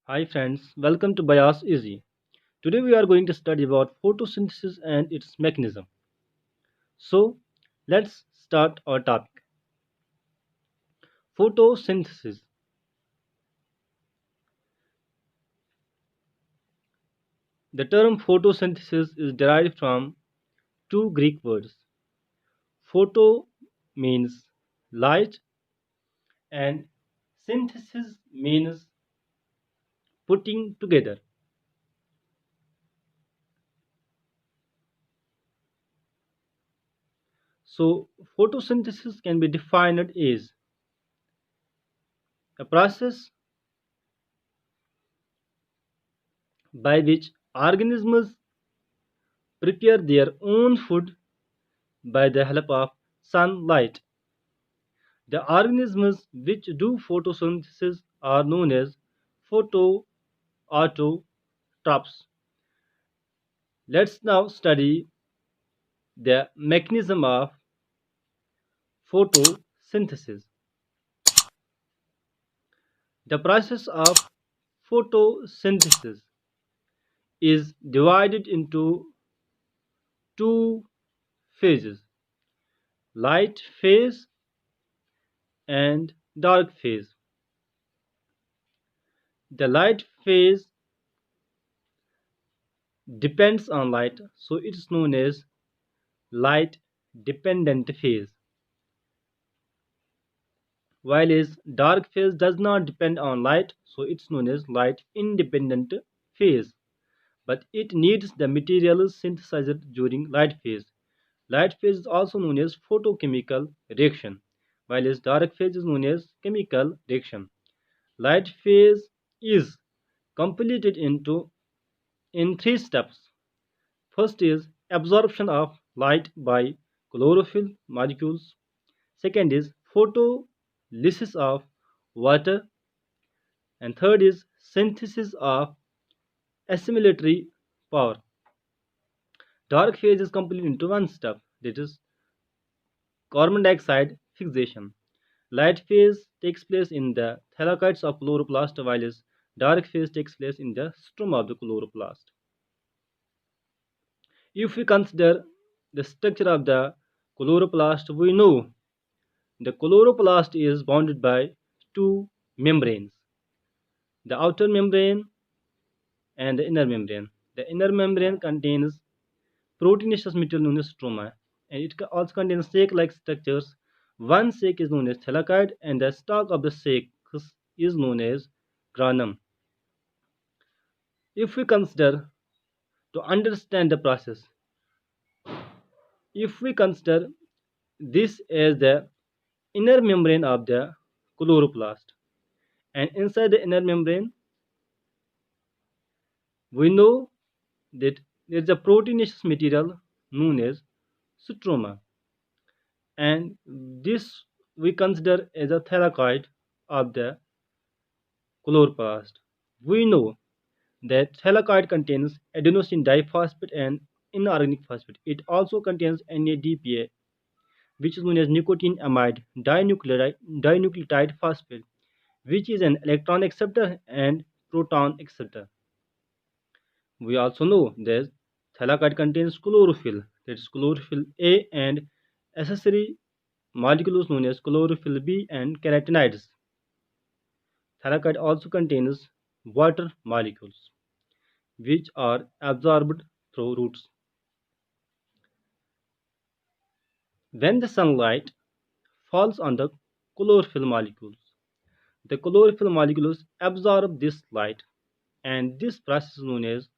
Hi friends, welcome to Bias Easy. Today we are going to study about photosynthesis and its mechanism. So, let's start our topic. Photosynthesis. The term photosynthesis is derived from two Greek words. Photo means light and synthesis means putting together. So, photosynthesis can be defined as a process by which organisms prepare their own food by the help of sunlight. The organisms which do photosynthesis are known as photoautotrophs. Let's now study the mechanism of photosynthesis. The process of photosynthesis is divided into two phases, light phase and dark phase. The light phase depends on light, so it is known as light dependent phase, while its dark phase does not depend on light, so it's known as light independent phase, but it needs the material synthesized during light phase. Light phase is also known as photochemical reaction, while its dark phase is known as chemical reaction. Light phase is completed in three steps. First is absorption of light by chlorophyll molecules. Second is photolysis of water. And third is synthesis of assimilatory power. Dark phase is completed into one step, that is carbon dioxide fixation. Light phase takes place in the thylakoids of chloroplast, while dark phase takes place in the stroma of the chloroplast. If we consider the structure of the chloroplast, we know the chloroplast is bounded by two membranes, the outer membrane and the inner membrane. The inner membrane contains proteinaceous material known as stroma, and it also contains sac-like structures. One sac is known as thylakoid, and the stalk of the sac is known as granum. If we consider to understand the process, if we consider this as the inner membrane of the chloroplast, and inside the inner membrane, we know that there is a proteinaceous material known as stroma, and this we consider as a thylakoid of the chloroplast. We know that thylakoid contains adenosine diphosphate and inorganic phosphate. It also contains NADPA, which is known as nicotine amide dinucleotide phosphate, which is an electron acceptor and proton acceptor. We also know that thylakoid contains chlorophyll, that is chlorophyll A, and accessory molecules known as chlorophyll B and carotenoids. Thylakoid also contains water molecules, which are absorbed through roots. When the sunlight falls on the chlorophyll molecules, the chlorophyll molecules absorb this light, and this process is known as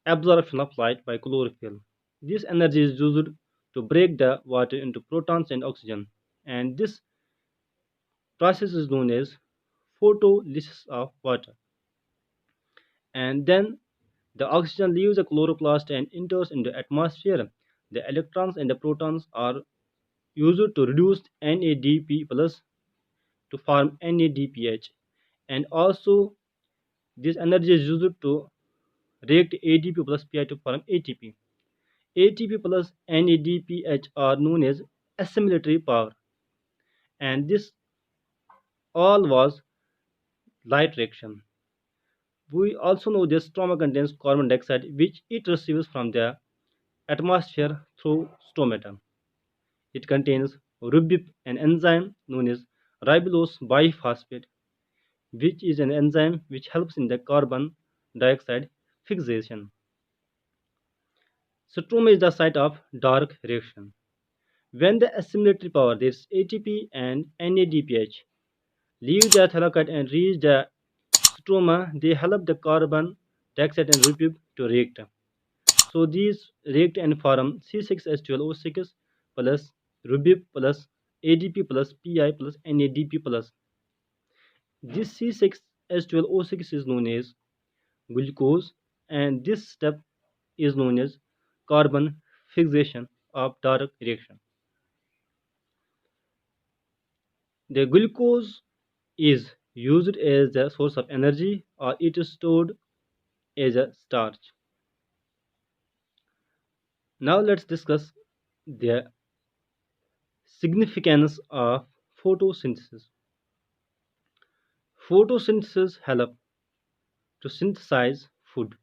absorption of light by chlorophyll. This energy is used to break the water into protons and oxygen, and this process is known as photolysis of water. And then the oxygen leaves the chloroplast and enters into the atmosphere. The electrons and the protons are used to reduce NADP plus to form NADPH, and also this energy is used to react ADP plus PI to form ATP. ATP plus NADPH are known as assimilatory power, and this all was light reaction. We also know this stroma contains carbon dioxide which it receives from the atmosphere through stomata. It contains ribip, an enzyme known as ribulose biphosphate, which is an enzyme which helps in the carbon dioxide fixation. Stroma is the site of dark reaction. When the assimilatory power, that is ATP and NADPH, leave the thalakite and reach the stroma, they help the carbon dioxide and ribip to react. So these react and form C6H12O6 plus ribip plus ADP plus PI plus NADP plus. This C6H12O6 is known as glucose, and this step is known as carbon fixation of dark reaction. The glucose is used as a source of energy or it is stored as a starch. Now let's discuss the significance of photosynthesis. Photosynthesis helps to synthesize food.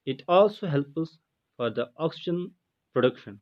It also helps for the oxygen production.